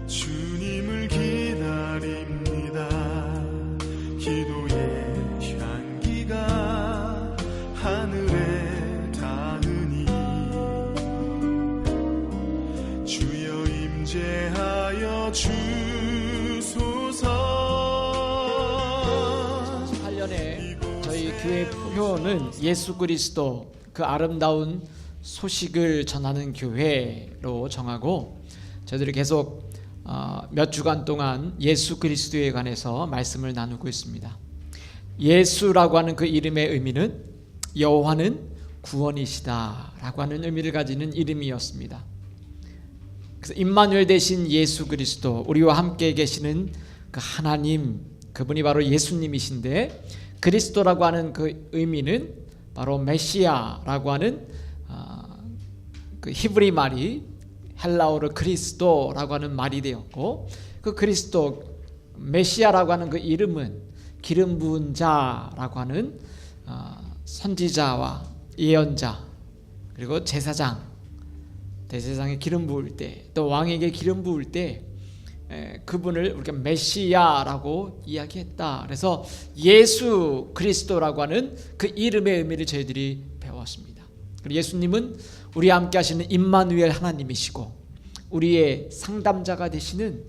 주님을 기다립니다. 기도의 향기가 하늘에 닿으니 주여 임재하여 주소서. 2018년에 저희 교회 표는 예수 그리스도 그 아름다운 소식을 전하는 교회로 정하고 저희들이 계속 몇 주간 동안 예수 그리스도에 관해서 말씀을 나누고 있습니다. 예수라고 하는 그 이름의 의미는 여호와는 구원이시다 라고 하는 의미를 가지는 이름이었습니다. 그래서 임마누엘 대신 예수 그리스도, 우리와 함께 계시는 그 하나님, 그분이 바로 예수님이신데, 그리스도라고 하는 그 의미는 바로 메시아라고 하는 그 히브리 말이 헬라어로 그리스도라고 하는 말이 되었고, 그 그리스도 메시아라고 하는 그 이름은 기름 부은 자라고 하는 선지자와 예언자, 그리고 제사장, 대제사장에 기름 부을 때, 또 왕에게 기름 부을 때 그분을 우리가 메시아라고 이야기했다. 그래서 예수 그리스도라고 하는 그 이름의 의미를 저희들이 배웠습니다. 그리고 예수님은 우리와 함께 하시는 임마누엘 하나님이시고, 우리의 상담자가 되시는,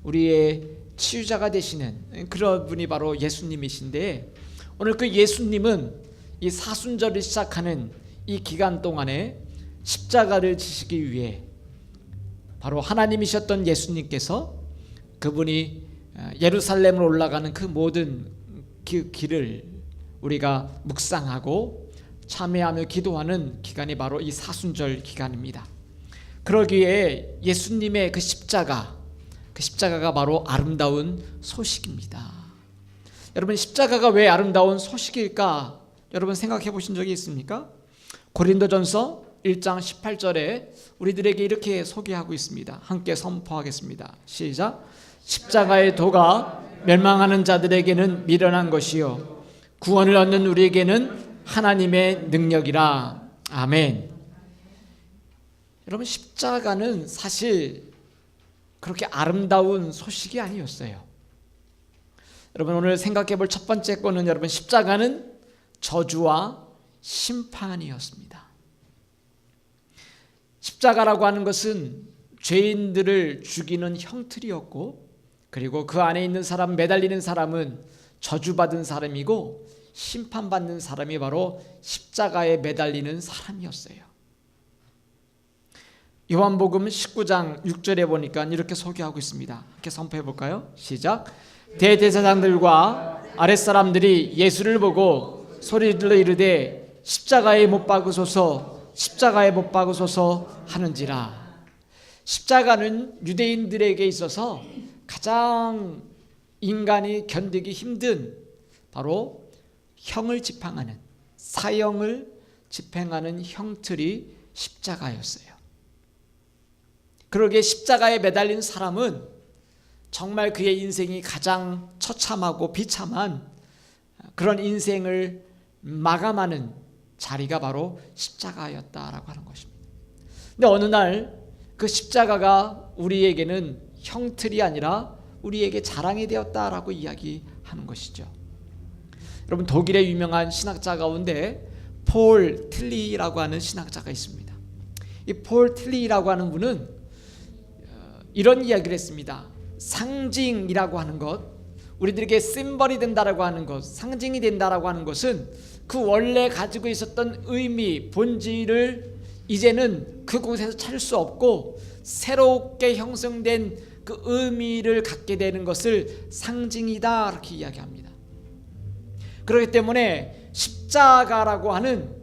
우리의 치유자가 되시는 그런 분이 바로 예수님이신데, 오늘 그 예수님은 이 사순절을 시작하는 이 기간 동안에 십자가를 지시기 위해 바로 하나님이셨던 예수님께서 그분이 예루살렘으로 올라가는 그 모든 길을 우리가 묵상하고 참회하며 기도하는 기간이 바로 이 사순절 기간입니다. 그러기에 예수님의 그 십자가가 바로 아름다운 소식입니다. 여러분, 십자가가 왜 아름다운 소식일까? 여러분 생각해 보신 적이 있습니까? 고린도전서 1장 18절에 우리들에게 이렇게 소개하고 있습니다. 함께 선포하겠습니다. 시작. 십자가의 도가 멸망하는 자들에게는 미련한 것이요 구원을 얻는 우리에게는 하나님의 능력이라. 아멘. 여러분, 십자가는 사실 그렇게 아름다운 소식이 아니었어요. 여러분, 오늘 생각해 볼 첫 번째 거는, 여러분, 십자가는 저주와 심판이었습니다. 십자가라고 하는 것은 죄인들을 죽이는 형틀이었고, 그리고 그 안에 있는 사람, 매달리는 사람은 저주받은 사람이고, 심판받는 사람이 바로 십자가에 매달리는 사람이었어요. 요한복음 19장 6절에 보니까 이렇게 소개하고 있습니다. 이렇게 선포해 볼까요? 시작. 대제사장들과 아랫사람들이 예수를 보고 소리들로 이르되 십자가에 못 박으소서, 십자가에 못 박으소서 하는지라. 십자가는 유대인들에게 있어서 가장 인간이 견디기 힘든 바로 형을 집행하는, 사형을 집행하는 형틀이 십자가였어요. 그러기에 십자가에 매달린 사람은 정말 그의 인생이 가장 처참하고 비참한 그런 인생을 마감하는 자리가 바로 십자가였다라고 하는 것입니다. 근데 어느 날 그 십자가가 우리에게는 형틀이 아니라 우리에게 자랑이 되었다라고 이야기하는 것이죠. 여러분, 독일의 유명한 신학자 가운데 폴 틸리라고 하는 신학자가 있습니다. 이 폴 틸리라고 하는 분은 이런 이야기를 했습니다. 상징이라고 하는 것, 우리들에게 심벌이 된다라고 하는 것, 상징이 된다라고 하는 것은 그 원래 가지고 있었던 의미, 본질을 이제는 그곳에서 찾을 수 없고 새롭게 형성된 그 의미를 갖게 되는 것을 상징이다, 이렇게 이야기합니다. 그렇기 때문에 십자가라고 하는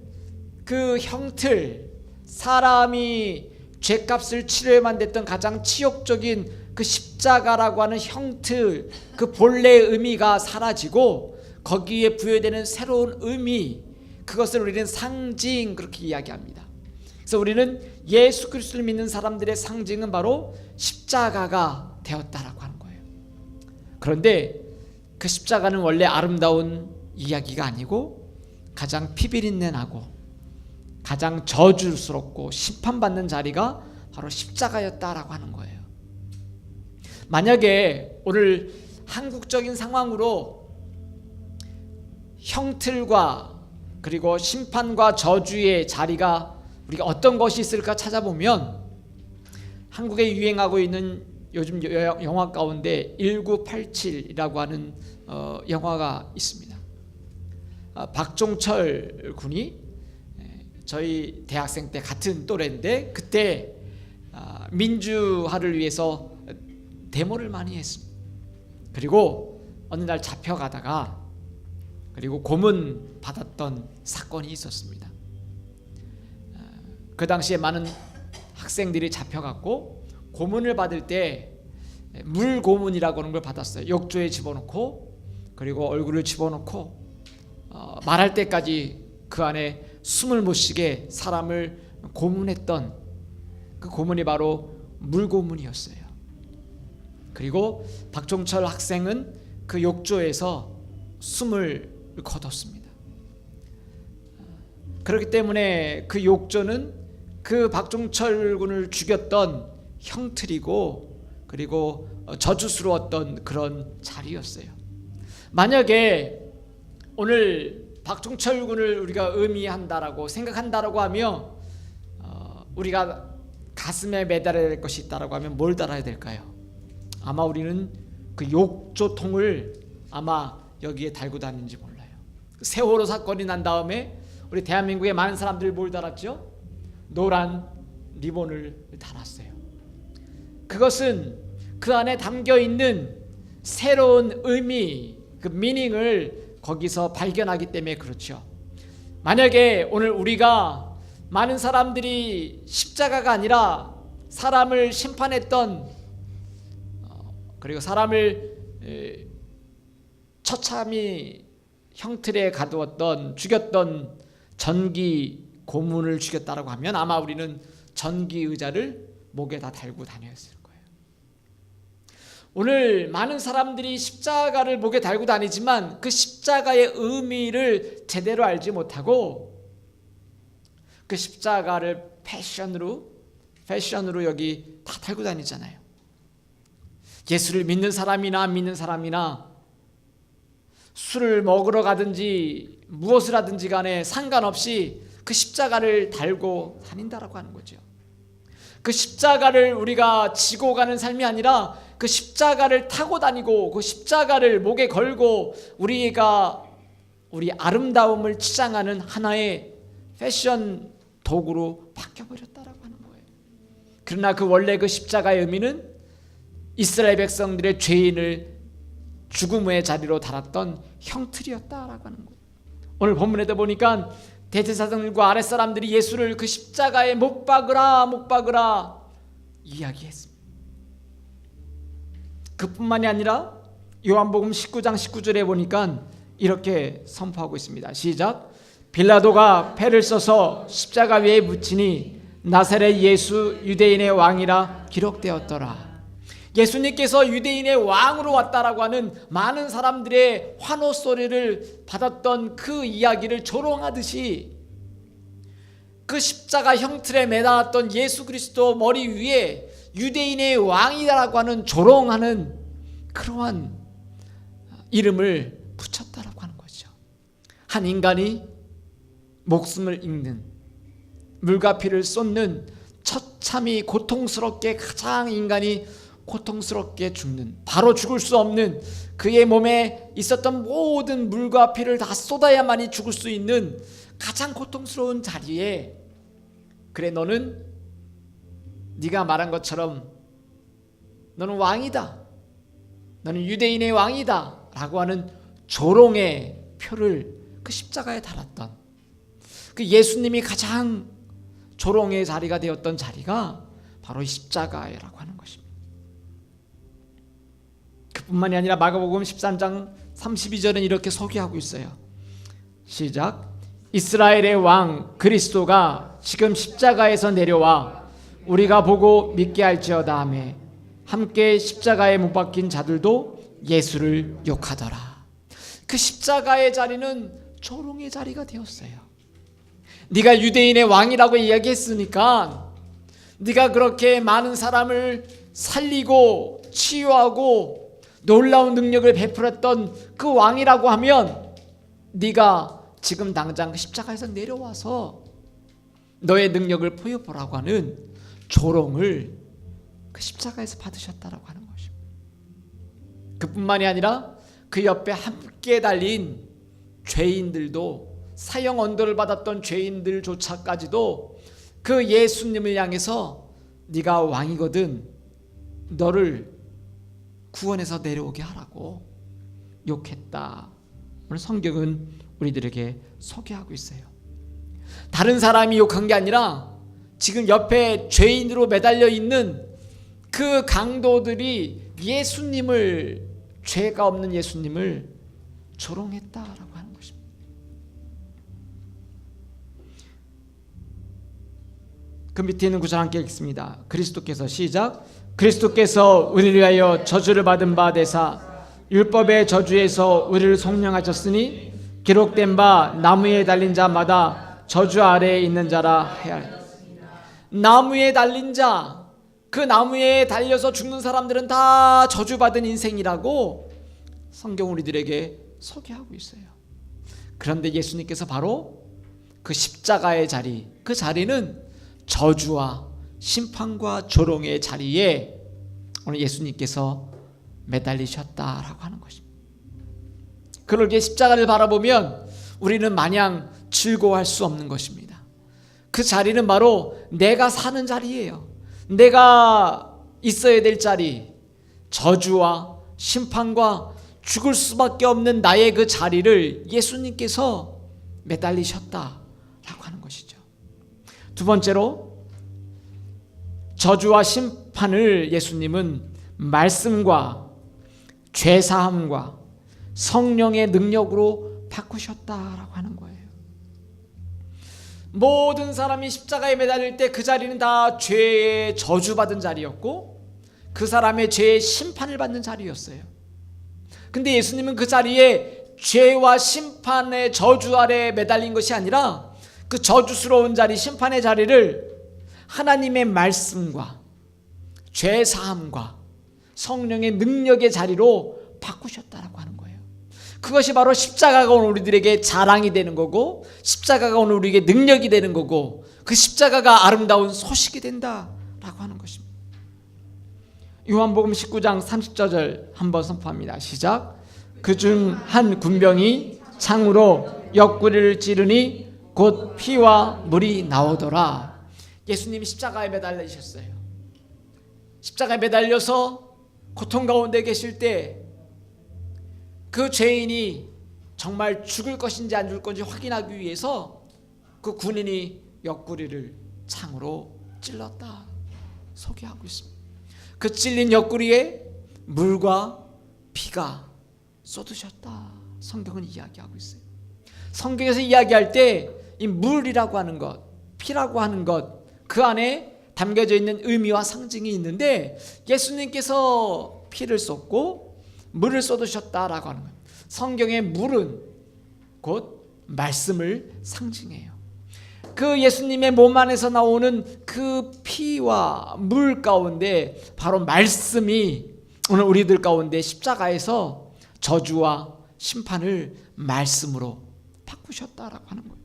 그 형틀, 사람이 죄값을 치료해만 됐던 가장 치욕적인 그 십자가라고 하는 형틀, 그 본래의 의미가 사라지고 거기에 부여되는 새로운 의미, 그것을 우리는 상징, 그렇게 이야기합니다. 그래서 우리는 예수 그리스도를 믿는 사람들의 상징은 바로 십자가가 되었다라고 하는 거예요. 그런데 그 십자가는 원래 아름다운 이야기가 아니고 가장 피비린내 나고 가장 저주스럽고 심판받는 자리가 바로 십자가였다라고 하는 거예요. 만약에 오늘 한국적인 상황으로 형틀과 그리고 심판과 저주의 자리가 우리가 어떤 것이 있을까 찾아보면 한국에 유행하고 있는 요즘 영화 가운데 1987이라고 하는 영화가 있습니다. 박종철 군이 저희 대학생 때 같은 또래인데 그때 민주화를 위해서 데모를 많이 했습니다. 그리고 어느 날 잡혀가다가 그리고 고문 받았던 사건이 있었습니다. 그 당시에 많은 학생들이 잡혀갔고 고문을 받을 때 물고문이라고 하는 걸 받았어요. 욕조에 집어넣고 그리고 얼굴을 집어넣고 말할 때까지 그 안에 숨을 못 쉬게 사람을 고문했던 그 고문이 바로 물고문이었어요. 그리고 박종철 학생은 그 욕조에서 숨을 거뒀습니다. 그렇기 때문에 그 욕조는 그 박종철 군을 죽였던 형틀이고 그리고 저주스러웠던 그런 자리였어요. 만약에 오늘 박종철 군을 우리가 의미한다라고 생각한다라고 하며 우리가 가슴에 매달아야 될 것이 있다라고 하면 뭘 달아야 될까요? 아마 우리는 그 욕조통을 아마 여기에 달고 다니는지 몰라요. 세월호 사건이 난 다음에 우리 대한민국의 많은 사람들이 뭘 달았죠? 노란 리본을 달았어요. 그것은 그 안에 담겨 있는 새로운 의미, 그 미닝을 거기서 발견하기 때문에 그렇죠. 만약에 오늘 우리가 많은 사람들이 십자가가 아니라 사람을 심판했던 그리고 사람을 처참히 형틀에 가두었던 죽였던 전기 고문을 죽였다라고 하면 아마 우리는 전기 의자를 목에다 달고 다녔을 거예요. 오늘 많은 사람들이 십자가를 목에 달고 다니지만 그 십자가의 의미를 제대로 알지 못하고 그 십자가를 패션으로 여기 다 달고 다니잖아요. 예수를 믿는 사람이나 술을 먹으러 가든지 무엇을 하든지 간에 상관없이 그 십자가를 달고 다닌다라고 하는 거죠. 그 십자가를 우리가 지고 가는 삶이 아니라 그 십자가를 타고 다니고 그 십자가를 목에 걸고 우리가 우리 아름다움을 치장하는 하나의 패션 도구로 바뀌어버렸다라고 하는 거예요. 그러나 그 원래 그 십자가의 의미는 이스라엘 백성들의 죄인을 죽음의 자리로 달았던 형틀이었다라고 하는 거예요. 오늘 본문에도 보니까 대제사장들과 아랫사람들이 예수를 그 십자가에 못 박으라 이야기했습니다. 그뿐만이 아니라 요한복음 19장 19절에 보니까 이렇게 선포하고 있습니다. 시작. 빌라도가 패를 써서 십자가 위에 묻히니 나사렛 예수 유대인의 왕이라 기록되었더라. 예수님께서 유대인의 왕으로 왔다라고 하는 많은 사람들의 환호 소리를 받았던 그 이야기를 조롱하듯이 그 십자가 형틀에 매달았던 예수 그리스도 머리 위에 유대인의 왕이라고 하는 조롱하는 그러한 이름을 붙였다라고 하는 거죠. 한 인간이 목숨을 잃는 물과 피를 쏟는 처참히 고통스럽게 가장 인간이 고통스럽게 죽는 바로 죽을 수 없는 그의 몸에 있었던 모든 물과 피를 다 쏟아야만이 죽을 수 있는 가장 고통스러운 자리에 그래 너는 네가 말한 것처럼 너는 왕이다. 너는 유대인의 왕이다. 라고 하는 조롱의 표를 그 십자가에 달았던 그 예수님이 가장 조롱의 자리가 되었던 자리가 바로 이 십자가라고 하는 것입니다. 그뿐만이 아니라 마가복음 13장 32절은 이렇게 소개하고 있어요. 시작. 이스라엘의 왕 그리스도가 지금 십자가에서 내려와 우리가 보고 믿게 할지어다 하며 함께 십자가에 못 박힌 자들도 예수를 욕하더라. 그 십자가의 자리는 조롱의 자리가 되었어요. 네가 유대인의 왕이라고 이야기했으니까 네가 그렇게 많은 사람을 살리고 치유하고 놀라운 능력을 베풀었던 그 왕이라고 하면 네가 지금 당장 십자가에서 내려와서 너의 능력을 보여보라고 하는 조롱을 그 십자가에서 받으셨다라고 하는 것입니다. 그뿐만이 아니라 그 옆에 함께 달린 죄인들도, 사형 언도를 받았던 죄인들조차까지도 그 예수님을 향해서 네가 왕이거든 너를 구원해서 내려오게 하라고 욕했다. 오늘 성경은 우리들에게 소개하고 있어요. 다른 사람이 욕한 게 아니라 지금 옆에 죄인으로 매달려 있는 그 강도들이 예수님을, 죄가 없는 예수님을 조롱했다라고 하는 것입니다. 그 밑에 있는 구절 함께 읽습니다. 그리스도께서, 시작. 그리스도께서 우리를 위하여 저주를 받은 바 되사 율법의 저주에서 우리를 속량하셨으니 기록된 바 나무에 달린 자마다 저주 아래에 있는 자라 하여. 나무에 달린 자, 그 나무에 달려서 죽는 사람들은 다 저주받은 인생이라고 성경 우리들에게 소개하고 있어요. 그런데 예수님께서 바로 그 십자가의 자리, 그 자리는 저주와 심판과 조롱의 자리에 오늘 예수님께서 매달리셨다라고 하는 것입니다. 그러기에 십자가를 바라보면 우리는 마냥 즐거워할 수 없는 것입니다. 그 자리는 바로 내가 사는 자리예요. 내가 있어야 될 자리, 저주와 심판과 죽을 수밖에 없는 나의 그 자리를 예수님께서 매달리셨다라고 하는 것이죠. 두 번째로 저주와 심판을 예수님은 말씀과 죄사함과 성령의 능력으로 바꾸셨다라고 하는 거예요. 모든 사람이 십자가에 매달릴 때 그 자리는 다 죄의 저주받은 자리였고 그 사람의 죄의 심판을 받는 자리였어요. 근데 예수님은 그 자리에 죄와 심판의 저주 아래 매달린 것이 아니라 그 저주스러운 자리, 심판의 자리를 하나님의 말씀과 죄사함과 성령의 능력의 자리로 바꾸셨다라고 하는 거예요. 그것이 바로 십자가가 오늘 우리들에게 자랑이 되는 거고, 십자가가 오늘 우리에게 능력이 되는 거고, 그 십자가가 아름다운 소식이 된다라고 하는 것입니다. 요한복음 19장 30절 한번 선포합니다. 시작. 그중 한 군병이 창으로 옆구리를 찌르니 곧 피와 물이 나오더라. 예수님이 십자가에 매달리셨어요. 십자가에 매달려서 고통 가운데 계실 때 그 죄인이 정말 죽을 것인지 안 죽을 건지 확인하기 위해서 그 군인이 옆구리를 창으로 찔렀다 소개하고 있습니다. 그 찔린 옆구리에 물과 피가 쏟으셨다 성경은 이야기하고 있어요. 성경에서 이야기할 때 이 물이라고 하는 것, 피라고 하는 것, 그 안에 담겨져 있는 의미와 상징이 있는데 예수님께서 피를 쏟고 물을 쏟으셨다라고 하는 거예요. 성경의 물은 곧 말씀을 상징해요. 그 예수님의 몸 안에서 나오는 그 피와 물 가운데 바로 말씀이 오늘 우리들 가운데 십자가에서 저주와 심판을 말씀으로 바꾸셨다라고 하는 거예요.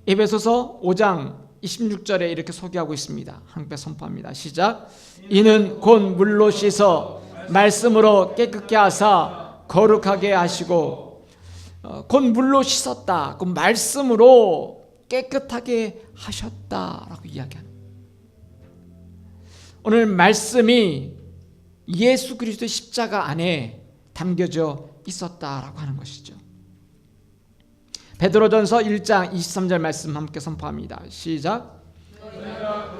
에베소서 5장 26절에 이렇게 소개하고 있습니다. 함께 선포합니다. 시작. 이는 곧 물로 씻어 말씀으로 깨끗게 하사 거룩하게 하시고, 곧 물로 씻었다, 그 말씀으로 깨끗하게 하셨다라고 이야기하는 거예요. 오늘 말씀이 예수 그리스도의 십자가 안에 담겨져 있었다라고 하는 것이죠. 베드로전서 1장 23절 말씀 함께 선포합니다. 시작.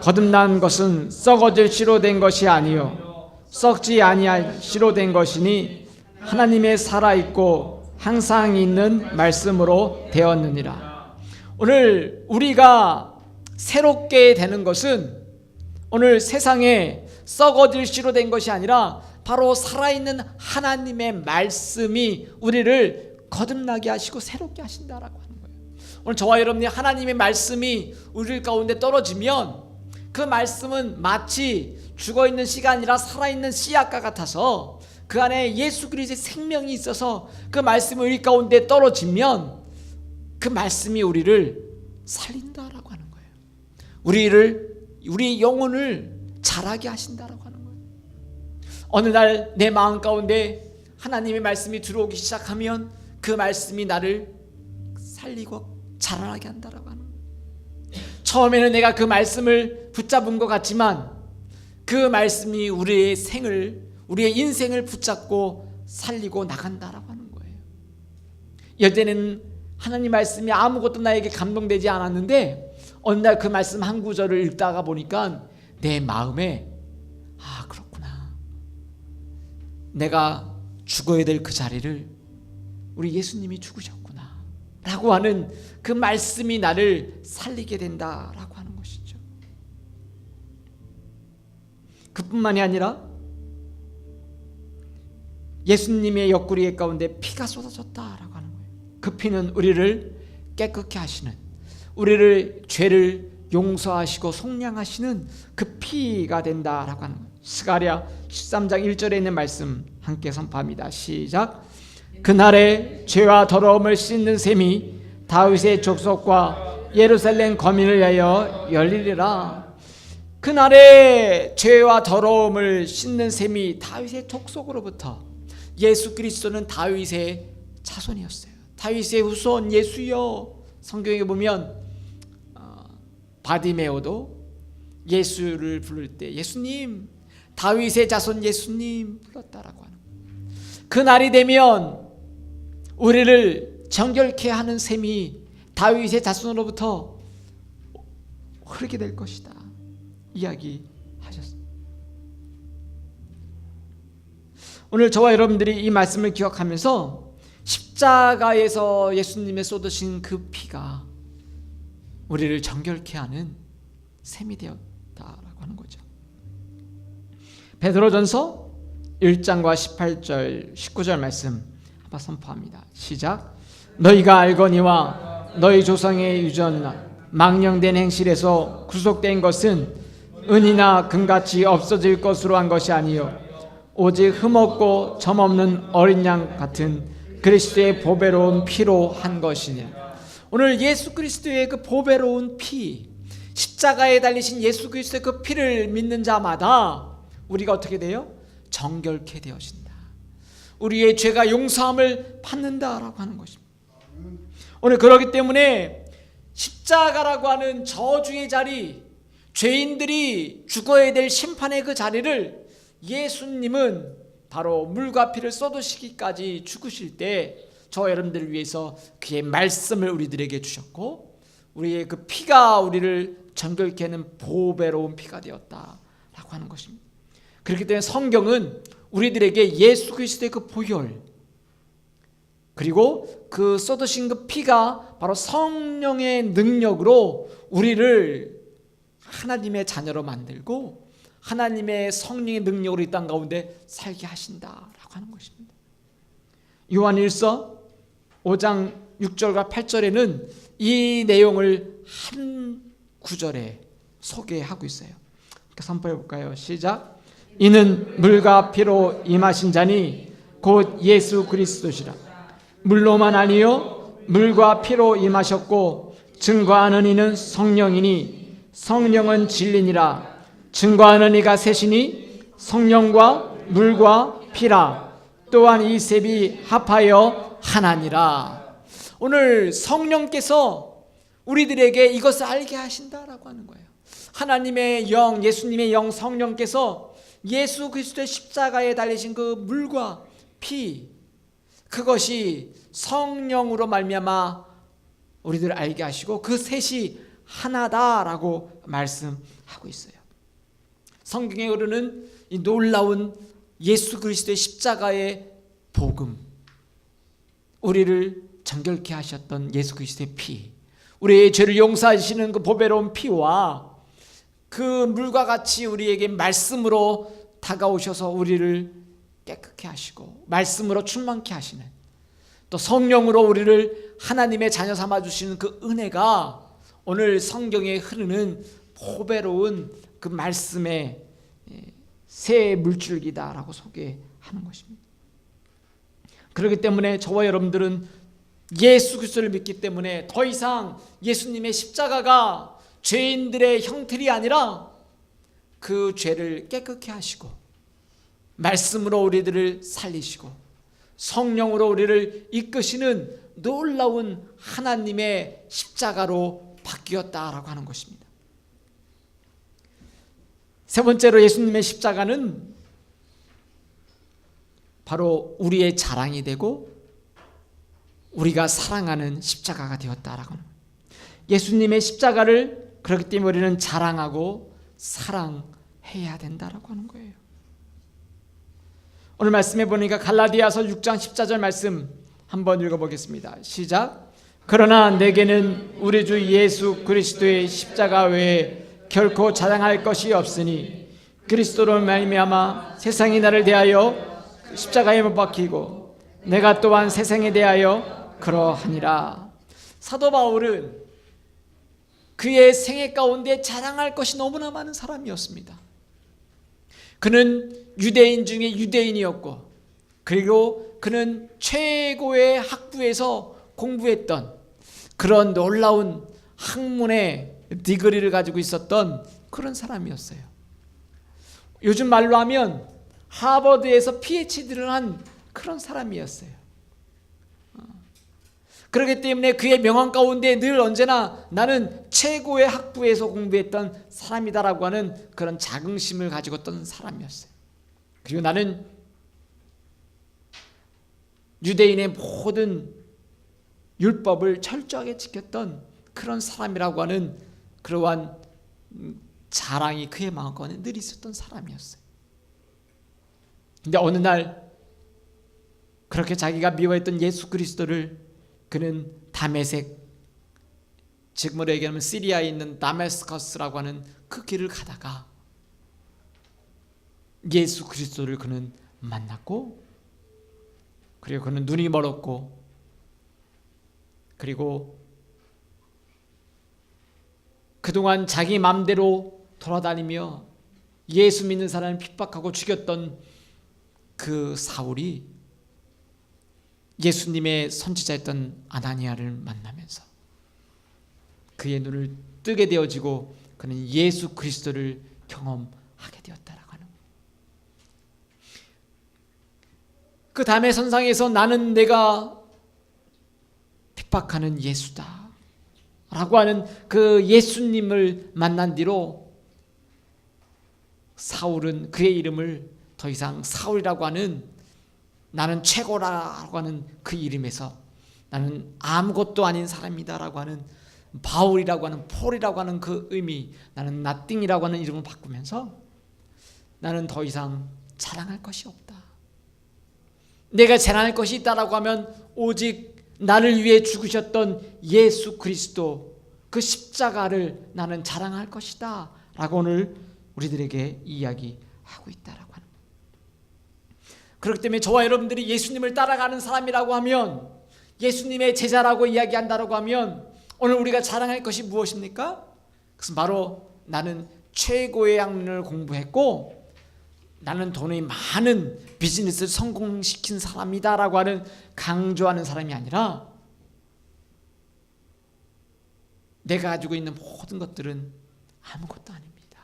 거듭난 것은 썩어질 씨로 된 것이 아니요 썩지 아니할 씨로 된 것이니 하나님의 살아있고 항상 있는 말씀으로 되었느니라. 오늘 우리가 새롭게 되는 것은 오늘 세상에 썩어질 씨로 된 것이 아니라 바로 살아있는 하나님의 말씀이 우리를 거듭나게 하시고 새롭게 하신다라고 하는 거예요. 오늘 저와 여러분이 하나님의 말씀이 우리 가운데 떨어지면 그 말씀은 마치 죽어있는 씨가 아니라 살아있는 씨앗과 같아서 그 안에 예수 그리스도의 생명이 있어서 그 말씀이 우리 가운데 떨어지면 그 말씀이 우리를 살린다라고 하는 거예요. 우리의 영혼을 자라게 하신다라고 하는 거예요. 어느 날 내 마음 가운데 하나님의 말씀이 들어오기 시작하면 그 말씀이 나를 살리고 자라나게 한다라고 하는 거예요. 처음에는 내가 그 말씀을 붙잡은 것 같지만 그 말씀이 우리의 인생을 붙잡고 살리고 나간다라고 하는 거예요. 이때는 하나님 말씀이 아무것도 나에게 감동되지 않았는데 어느 날 그 말씀 한 구절을 읽다가 보니까 내 마음에 그렇구나, 내가 죽어야 될 그 자리를 우리 예수님이 죽으셨구나 라고 하는 그 말씀이 나를 살리게 된다라고 하는 것이죠. 그뿐만이 아니라 예수님의 옆구리 가운데 피가 쏟아졌다라고 하는 거예요. 그 피는 우리를 깨끗게 하시는, 우리를 죄를 용서하시고 속량하시는 그 피가 된다라고 하는 거예요. 스가랴 13장 1절에 있는 말씀 함께 선포합니다. 시작. 그날에 죄와 더러움을 씻는 셈이 다윗의 족속과 예루살렘 거민을 위하여 열리리라. 그날에 죄와 더러움을 씻는 셈이 다윗의 족속으로부터, 예수 그리스도는 다윗의 자손이었어요. 다윗의 후손 예수여. 성경에 보면 바디메오도 예수를 부를 때 예수님, 다윗의 자손 예수님 불렀다라고 하는 거예요. 그 날이 되면 우리를 정결케 하는 셈이 다윗의 자손으로부터 흐르게 될 것이다 이야기하셨습니다. 오늘 저와 여러분들이 이 말씀을 기억하면서 십자가에서 예수님의 쏟으신 그 피가 우리를 정결케 하는 셈이 되었다라고 하는 거죠. 베드로전서 1장과 18절 19절 말씀 한번 선포합니다. 시작. 너희가 알거니와 너희 조상의 유전 망령된 행실에서 구속된 것은 은이나 금같이 없어질 것으로 한 것이 아니요 오직 흠없고 점없는 어린 양 같은 그리스도의 보배로운 피로 한 것이니. 오늘 예수 그리스도의 그 보배로운 피, 십자가에 달리신 예수 그리스도의 그 피를 믿는 자마다 우리가 어떻게 돼요? 정결케 되어진다. 우리의 죄가 용서함을 받는다라고 하는 것입니다. 오늘 그렇기 때문에 십자가라고 하는 저주의 자리, 죄인들이 죽어야 될 심판의 그 자리를 예수님은 바로 물과 피를 쏟으시기까지 죽으실 때 저 여러분들을 위해서 그의 말씀을 우리들에게 주셨고 우리의 그 피가 우리를 정결케 하는 보배로운 피가 되었다라고 하는 것입니다. 그렇기 때문에 성경은 우리들에게 예수 그리스도의 그 보혈, 그리고 그 쏟으신 그 피가 바로 성령의 능력으로 우리를 하나님의 자녀로 만들고 하나님의 성령의 능력으로 이 땅 가운데 살게 하신다라고 하는 것입니다. 요한일서 5장 6절과 8절에는 이 내용을 한 구절에 소개하고 있어요. 선포해 볼까요? 시작. 이는 물과 피로 임하신 자니 곧 예수 그리스도시라. 물로만 아니요 물과 피로 임하셨고 증거하는 이는 성령이니 성령은 진리니라. 증거하는 이가 셋이니 성령과 물과 피라. 또한 이 셋이 합하여 하나니라. 오늘 성령께서 우리들에게 이것을 알게 하신다라고 하는 거예요. 하나님의 영, 예수님의 영 성령께서 예수 그리스도의 십자가에 달리신 그 물과 피, 그것이 성령으로 말미암아 우리들을 알게 하시고 그 셋이 하나다라고 말씀하고 있어요. 성경에 흐르는 이 놀라운 예수 그리스도의 십자가의 복음, 우리를 정결케 하셨던 예수 그리스도의 피, 우리의 죄를 용서하시는 그 보배로운 피와 그 물과 같이 우리에게 말씀으로 다가오셔서 우리를 깨끗게 하시고 말씀으로 충만케 하시는, 또 성령으로 우리를 하나님의 자녀 삼아 주시는 그 은혜가 오늘 성경에 흐르는 보배로운 그 말씀의 새 물줄기다라고 소개하는 것입니다. 그렇기 때문에 저와 여러분들은 예수 그리스도를 믿기 때문에 더 이상 예수님의 십자가가 죄인들의 형틀이 아니라 그 죄를 깨끗게 하시고 말씀으로 우리들을 살리시고 성령으로 우리를 이끄시는 놀라운 하나님의 십자가로 바뀌었다라고 하는 것입니다. 세 번째로 예수님의 십자가는 바로 우리의 자랑이 되고 우리가 사랑하는 십자가가 되었다라고 하는 거예요. 예수님의 십자가를 그렇기 때문에 우리는 자랑하고 사랑해야 된다라고 하는 거예요. 오늘 말씀해 보니까 갈라디아서 6장 14절 말씀 한번 읽어보겠습니다. 시작. 그러나 내게는 우리 주 예수 그리스도의 십자가 외에 결코 자랑할 것이 없으니 그리스도로 말미암아 세상이 나를 대하여 십자가에 못 박히고 내가 또한 세상에 대하여 그러하니라. 사도 바울은 그의 생애 가운데 자랑할 것이 너무나 많은 사람이었습니다. 그는 유대인 중에 유대인이었고 그리고 그는 최고의 학부에서 공부했던 그런 놀라운 학문의 디그리를 가지고 있었던 그런 사람이었어요. 요즘 말로 하면 하버드에서 PhD를 한 그런 사람이었어요. 그렇기 때문에 그의 명언 가운데 늘 언제나 나는 최고의 학부에서 공부했던 사람이다라고 하는 그런 자긍심을 가지고 있던 사람이었어요. 그리고 나는 유대인의 모든 율법을 철저하게 지켰던 그런 사람이라고 하는 그러한 자랑이 그의 마음가운데 늘 있었던 사람이었어요. 근데 어느 날 그렇게 자기가 미워했던 예수 그리스도를 그는 다메섹, 지금으로 얘기하면 시리아에 있는 다메스커스라고 하는 그 길을 가다가 예수 그리스도를 그는 만났고 그리고 그는 눈이 멀었고 그리고 그동안 자기 마음대로 돌아다니며 예수 믿는 사람을 핍박하고 죽였던 그 사울이 예수님의 선지자였던 아나니아를 만나면서 그의 눈을 뜨게 되어지고 그는 예수 그리스도를 경험하게 되었다라고 하는 거예요. 그 다음에 선상에서 나는 내가 핍박하는 예수다 라고 하는 그 예수님을 만난 뒤로 사울은 그의 이름을 더 이상 사울이라고 하는 나는 최고라고 하는 그 이름에서 나는 아무것도 아닌 사람이다라고 하는 바울이라고 하는 폴이라고 하는 그 의미, 나는 nothing이라고 하는 이름을 바꾸면서 나는 더 이상 자랑할 것이 없다. 내가 자랑할 것이 있다라고 하면 오직 나를 위해 죽으셨던 예수 그리스도 그 십자가를 나는 자랑할 것이다 라고 오늘 우리들에게 이야기하고 있다라고 하는. 그렇기 때문에 저와 여러분들이 예수님을 따라가는 사람이라고 하면 예수님의 제자라고 이야기한다라고 하면 오늘 우리가 자랑할 것이 무엇입니까? 그것은 바로 나는 최고의 학문을 공부했고 나는 돈이 많은 비즈니스를 성공시킨 사람이다라고 하는 강조하는 사람이 아니라 내가 가지고 있는 모든 것들은 아무것도 아닙니다.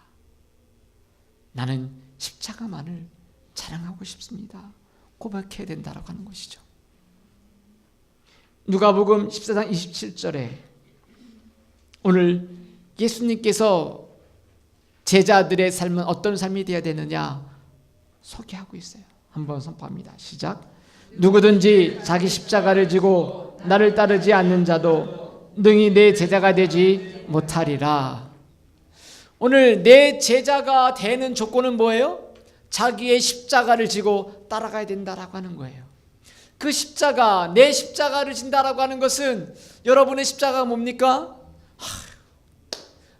나는 십자가만을 자랑하고 싶습니다. 고백해야 된다라고 하는 것이죠. 누가복음 14장 27절에 오늘 예수님께서 제자들의 삶은 어떤 삶이 되어야 되느냐 소개하고 있어요. 한번 선포합니다. 시작. 누구든지 자기 십자가를 지고 나를 따르지 않는 자도 능히 내 제자가 되지 못하리라. 오늘 내 제자가 되는 조건은 뭐예요? 자기의 십자가를 지고 따라가야 된다라고 하는 거예요. 그 십자가, 내 십자가를 진다라고 하는 것은 여러분의 십자가가 뭡니까?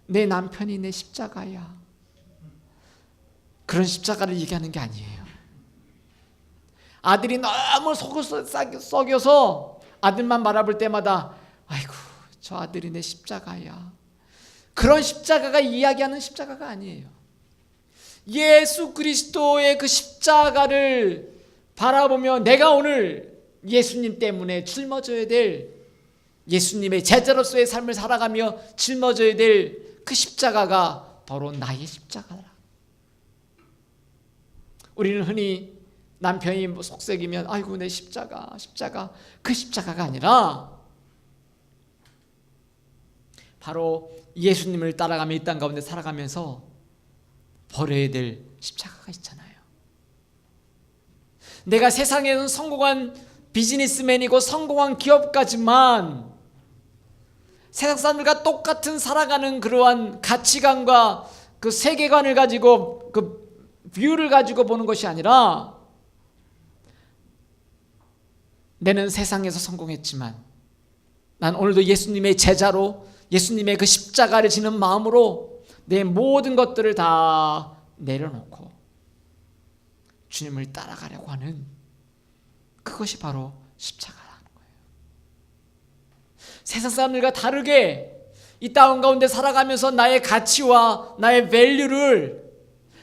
내 남편이 내 십자가야. 그런 십자가를 얘기하는 게 아니에요. 아들이 너무 속을 썩여서 아들만 바라볼 때마다 아이고 저 아들이 내 십자가야. 그런 십자가가 이야기하는 십자가가 아니에요. 예수 그리스도의 그 십자가를 바라보며 내가 오늘 예수님 때문에 짊어져야 될, 예수님의 제자로서의 삶을 살아가며 짊어져야 될 그 십자가가 바로 나의 십자가라. 우리는 흔히 남편이 속썩이면 아이고 내 십자가 그 십자가가 아니라 바로 예수님을 따라가며 이 땅 가운데 살아가면서 버려야 될 십자가가 있잖아요. 내가 세상에는 성공한 비즈니스맨이고 성공한 기업가지만 세상 사람들과 똑같은 살아가는 그러한 가치관과 그 세계관을 가지고 그 뷰를 가지고 보는 것이 아니라 나는 세상에서 성공했지만 난 오늘도 예수님의 제자로 예수님의 그 십자가를 지는 마음으로 내 모든 것들을 다 내려놓고 주님을 따라가려고 하는 그것이 바로 십자가라는 거예요. 세상 사람들과 다르게 이 땅 가운데 살아가면서 나의 가치와 나의 밸류를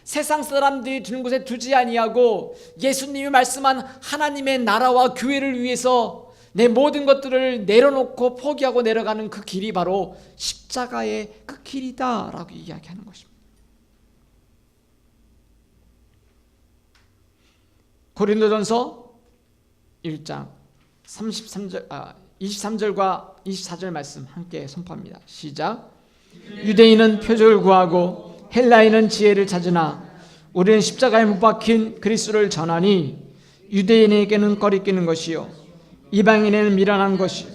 세상 사람들이 두는 곳에 두지 아니하고 예수님이 말씀한 하나님의 나라와 교회를 위해서 내 모든 것들을 내려놓고 포기하고 내려가는 그 길이 바로 십자가의 그 길이다라고 이야기하는 것입니다. 고린도전서 1장 23절과 24절 말씀 함께 선포합니다. 시작. 유대인은 표적을 구하고 헬라인은 지혜를 찾으나 우리는 십자가에 못 박힌 그리스도를 전하니 유대인에게는 거리끼는 것이요 이방인에게는 미련한 것이요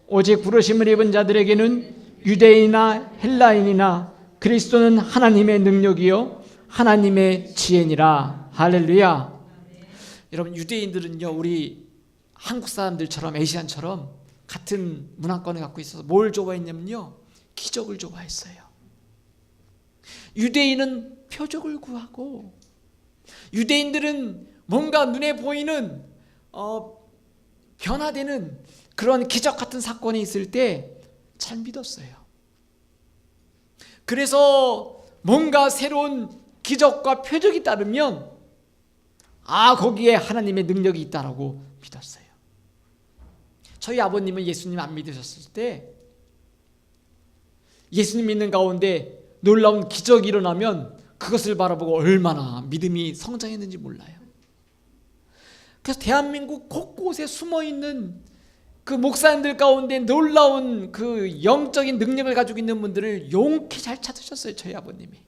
오직 부르심을 입은 자들에게는 유대인이나 헬라인이나 그리스도는 하나님의 능력이요 하나님의 지혜니라. 할렐루야. 여러분, 유대인들은요 우리 한국 사람들처럼 아시안처럼 같은 문화권을 갖고 있어서 뭘 좋아했냐면요 기적을 좋아했어요. 유대인은 표적을 구하고 유대인들은 뭔가 눈에 보이는 변화되는 그런 기적 같은 사건이 있을 때 잘 믿었어요. 그래서 뭔가 새로운 기적과 표적이 따르면 거기에 하나님의 능력이 있다라고 믿었어요. 저희 아버님은 예수님 안 믿으셨을 때 예수님 믿는 가운데 놀라운 기적이 일어나면 그것을 바라보고 얼마나 믿음이 성장했는지 몰라요. 그래서 대한민국 곳곳에 숨어있는 그 목사님들 가운데 놀라운 그 영적인 능력을 가지고 있는 분들을 용케 잘 찾으셨어요, 저희 아버님이.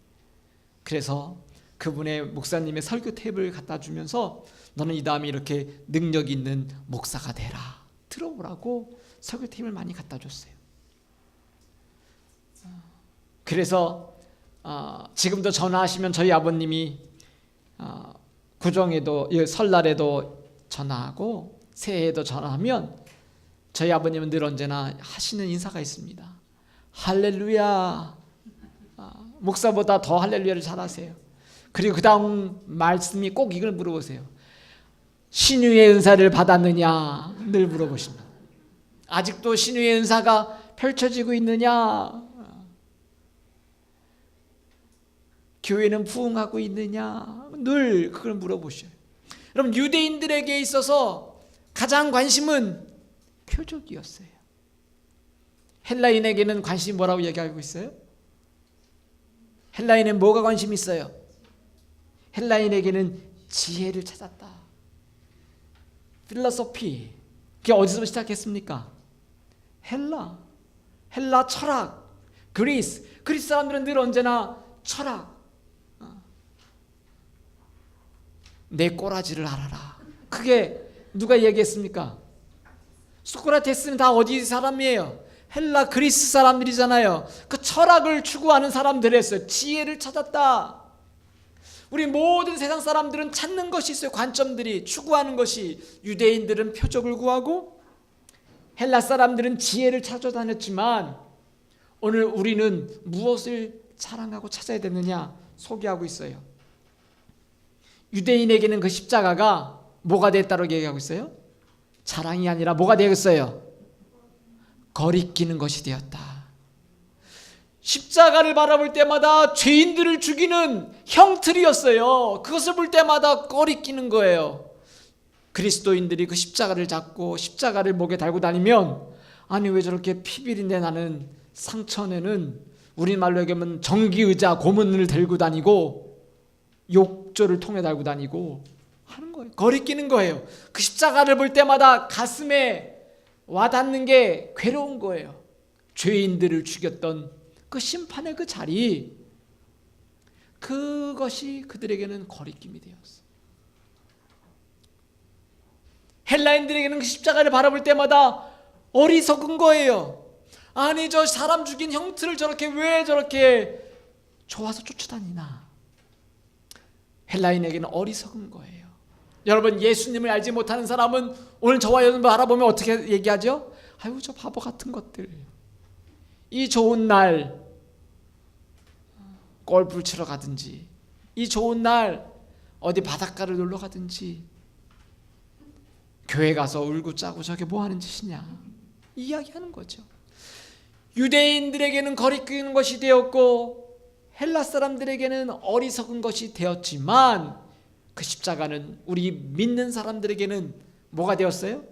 그래서 그분의 목사님의 설교 탭을 갖다 주면서 너는 이 다음에 이렇게 능력 있는 목사가 되라, 들어오라고 설교 탭을 많이 갖다 줬어요. 그래서 지금도 전화하시면 저희 아버님이 구정에도 설날에도 전화하고 새해에도 전화하면 저희 아버님은 늘 언제나 하시는 인사가 있습니다. 할렐루야. 목사보다 더 할렐루야를 잘하세요. 그리고 그 다음 말씀이 꼭 이걸 물어보세요. 신유의 은사를 받았느냐 늘 물어보십니다. 아직도 신유의 은사가 펼쳐지고 있느냐, 교회는 부흥하고 있느냐, 늘 그걸 물어보셔요. 여러분, 유대인들에게 있어서 가장 관심은 표적이었어요. 헬라인에게는 관심이 뭐라고 얘기하고 있어요? 헬라인은 뭐가 관심이 있어요? 헬라인에게는 지혜를 찾았다. 필로소피. 그게 어디서 시작했습니까? 헬라 철학. 그리스 사람들은 늘 언제나 철학. 내 꼬라지를 알아라. 그게 누가 얘기했습니까? 소크라테스는 다 어디 사람이에요? 헬라 그리스 사람들이잖아요. 그 철학을 추구하는 사람들이었어요. 지혜를 찾았다. 우리 모든 세상 사람들은 찾는 것이 있어요. 관점들이 추구하는 것이. 유대인들은 표적을 구하고 헬라 사람들은 지혜를 찾아다녔지만 오늘 우리는 무엇을 자랑하고 찾아야 되느냐 소개하고 있어요. 유대인에게는 그 십자가가 뭐가 됐다고 얘기하고 있어요? 자랑이 아니라 뭐가 되었어요? 거리끼는 것이 되었다. 십자가를 바라볼 때마다 죄인들을 죽이는 형틀이었어요. 그것을 볼 때마다 거리끼는 거예요. 그리스도인들이 그 십자가를 잡고 십자가를 목에 달고 다니면, 아니 왜 저렇게 피비린내 나는 상처내는, 우리말로 얘기하면 전기의자 고문을 들고 다니고 욕조를 통에 달고 다니고 하는 거예요. 거리끼는 거예요. 그 십자가를 볼 때마다 가슴에 와닿는 게 괴로운 거예요. 죄인들을 죽였던 그 심판의 그 자리, 그것이 그들에게는 거리낌이 되었어요. 헬라인들에게는 그 십자가를 바라볼 때마다 어리석은 거예요. 아니 저 사람 죽인 형틀을 저렇게 왜 저렇게 좋아서 쫓아다니나. 헬라인에게는 어리석은 거예요. 여러분, 예수님을 알지 못하는 사람은 오늘 저와 여러분 바라보면 어떻게 얘기하죠? 아유 저 바보 같은 것들, 이 좋은 날 골프를 치러 가든지, 이 좋은 날 어디 바닷가를 놀러 가든지, 교회 가서 울고 짜고 저게 뭐 하는 짓이냐 이야기하는 거죠. 유대인들에게는 거리끼는 것이 되었고 헬라 사람들에게는 어리석은 것이 되었지만, 그 십자가는 우리 믿는 사람들에게는 뭐가 되었어요?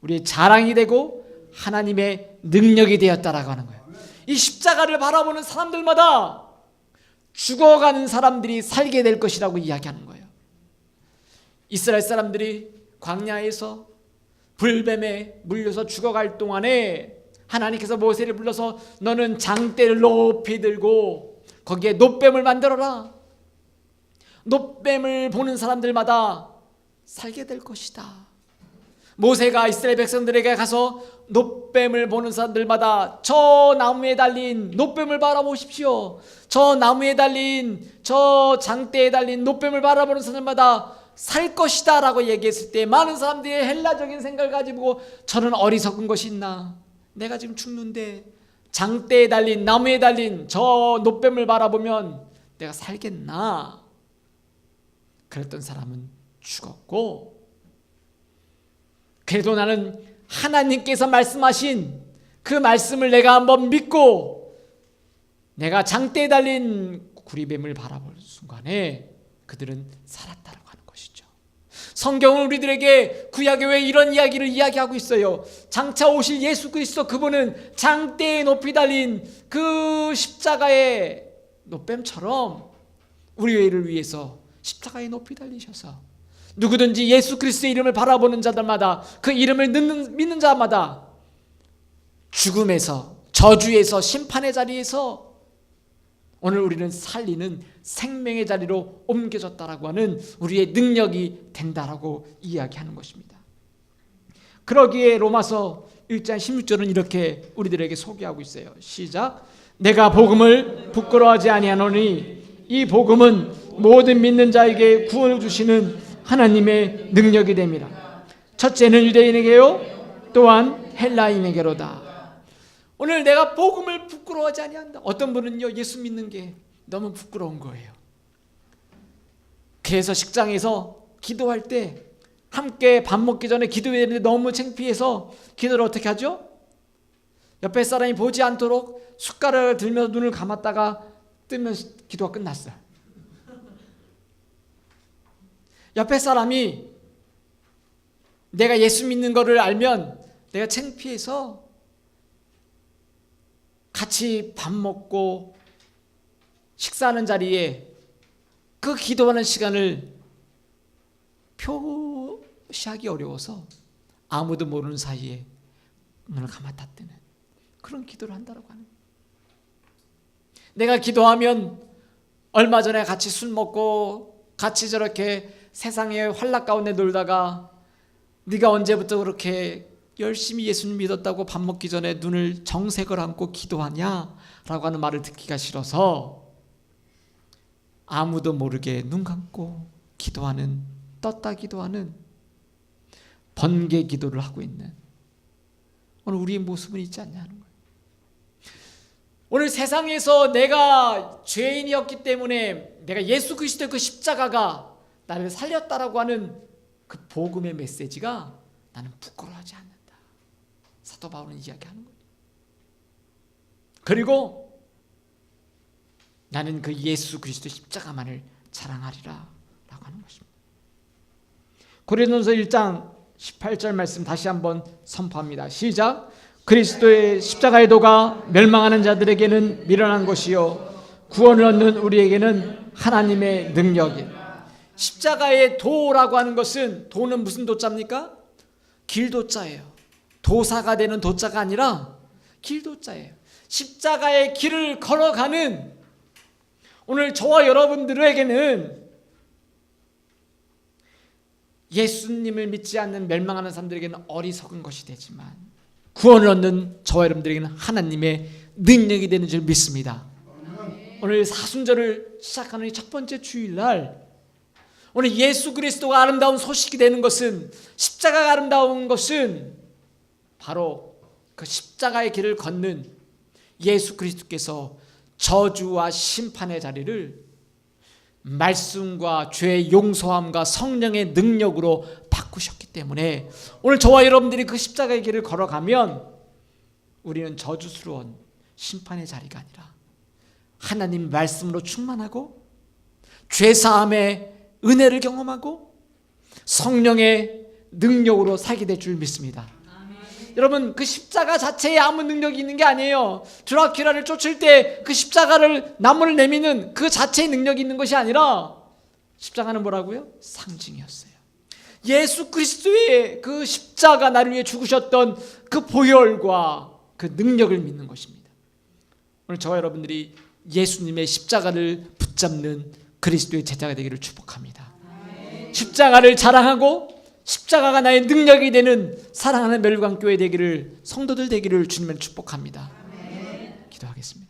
우리의 자랑이 되고 하나님의 능력이 되었다라고 하는 거예요. 이 십자가를 바라보는 사람들마다 죽어가는 사람들이 살게 될 것이라고 이야기하는 거예요. 이스라엘 사람들이 광야에서 불뱀에 물려서 죽어갈 동안에 하나님께서 모세를 불러서 너는 장대를 높이 들고 거기에 놋뱀을 만들어라. 놋뱀을 보는 사람들마다 살게 될 것이다. 모세가 이스라엘 백성들에게 가서 놋뱀을 보는 사람들마다 저 나무에 달린 놋뱀을 바라보십시오. 저 나무에 달린, 저 장대에 달린 놋뱀을 바라보는 사람들마다 살 것이다 라고 얘기했을 때, 많은 사람들이 헬라적인 생각을 가지고 저는 어리석은 것이 있나, 내가 지금 죽는데 장대에 달린, 나무에 달린 저 놋뱀을 바라보면 내가 살겠나. 그랬던 사람은 죽었고, 그래도 나는 하나님께서 말씀하신 그 말씀을 내가 한번 믿고 내가 장대에 달린 구리뱀을 바라볼 순간에 그들은 살았다라고 하는 것이죠. 성경은 우리들에게 구약에 왜 이런 이야기를 이야기하고 있어요? 장차 오실 예수 그리스도, 그분은 장대에 높이 달린 그 십자가의 놋뱀처럼 우리를 위해서 십자가에 높이 달리셔서 누구든지 예수 그리스도의 이름을 바라보는 자들마다, 그 이름을 믿는 자마다 죽음에서, 저주에서, 심판의 자리에서 오늘 우리는 살리는 생명의 자리로 옮겨졌다라고 하는 우리의 능력이 된다라고 이야기하는 것입니다. 그러기에 로마서 1장 16절은 이렇게 우리들에게 소개하고 있어요. 시작. 내가 복음을 부끄러워하지 아니하노니 이 복음은 모든 믿는 자에게 구원을 주시는 하나님의 능력이 됨이라. 첫째는 유대인에게요, 또한 헬라인에게로다. 오늘 내가 복음을 부끄러워하지 아니한다. 어떤 분은요, 예수 믿는 게 너무 부끄러운 거예요. 그래서 식장에서 기도할 때 함께 밥 먹기 전에 기도해야 되는데 너무 창피해서 기도를 어떻게 하죠? 옆에 사람이 보지 않도록 숟가락을 들면서 눈을 감았다가 뜨면 기도가 끝났어요. 옆에 사람이 내가 예수 믿는 거를 알면 내가 창피해서 같이 밥 먹고 식사하는 자리에 그 기도하는 시간을 표시하기 어려워서 아무도 모르는 사이에 눈을 감았다 뜨는 그런 기도를 한다고 하는 거예요. 내가 기도하면 얼마 전에 같이 술 먹고 같이 저렇게 세상의 환락 가운데 놀다가 네가 언제부터 그렇게 열심히 예수님 믿었다고 밥 먹기 전에 눈을 정색을 안고 기도하냐? 라고 하는 말을 듣기가 싫어서 아무도 모르게 눈 감고 기도하는, 떴다 기도하는 번개 기도를 하고 있는 오늘 우리의 모습은 있지 않냐는 거예요. 오늘 세상에서 내가 죄인이었기 때문에 내가 예수 그리스도의 그 십자가가 나를 살렸다라고 하는 그 복음의 메시지가 나는 부끄러워하지 않는다. 사도 바울은 이야기하는 거예요. 그리고 나는 그 예수 그리스도 십자가만을 자랑하리라 라고 하는 것입니다. 고린도전서 1장 18절 말씀 다시 한번 선포합니다. 시작. 그리스도의 십자가의 도가 멸망하는 자들에게는 미련한 것이요 구원을 얻는 우리에게는 하나님의 능력이라. 십자가의 도라고 하는 것은, 도는 무슨 도자입니까? 길도자예요. 도사가 되는 도자가 아니라 길도자예요. 십자가의 길을 걸어가는 오늘 저와 여러분들에게는 예수님을 믿지 않는 멸망하는 사람들에게는 어리석은 것이 되지만 구원을 얻는 저와 여러분들에게는 하나님의 능력이 되는 줄 믿습니다. 오늘 사순절을 시작하는 이 첫 번째 주일날, 오늘 예수 그리스도가 아름다운 소식이 되는 것은, 십자가가 아름다운 것은 바로 그 십자가의 길을 걷는 예수 그리스도께서 저주와 심판의 자리를 말씀과 죄의 용서함과 성령의 능력으로 바꾸셨기 때문에 오늘 저와 여러분들이 그 십자가의 길을 걸어가면 우리는 저주스러운 심판의 자리가 아니라 하나님 말씀으로 충만하고 죄사함의 은혜를 경험하고 성령의 능력으로 살게 될 줄 믿습니다. 여러분, 그 십자가 자체에 아무 능력이 있는 게 아니에요. 드라큘라를 쫓을 때 그 십자가를 나무를 내미는 그 자체의 능력이 있는 것이 아니라 십자가는 뭐라고요? 상징이었어요. 예수 그리스도의 그 십자가, 나를 위해 죽으셨던 그 보혈과 그 능력을 믿는 것입니다. 오늘 저와 여러분들이 예수님의 십자가를 붙잡는 그리스도의 제자가 되기를 축복합니다. 십자가를 자랑하고 십자가가 나의 능력이 되는 사랑하는 멸관교회 되기를, 성도들 되기를 주님을 축복합니다. 기도하겠습니다.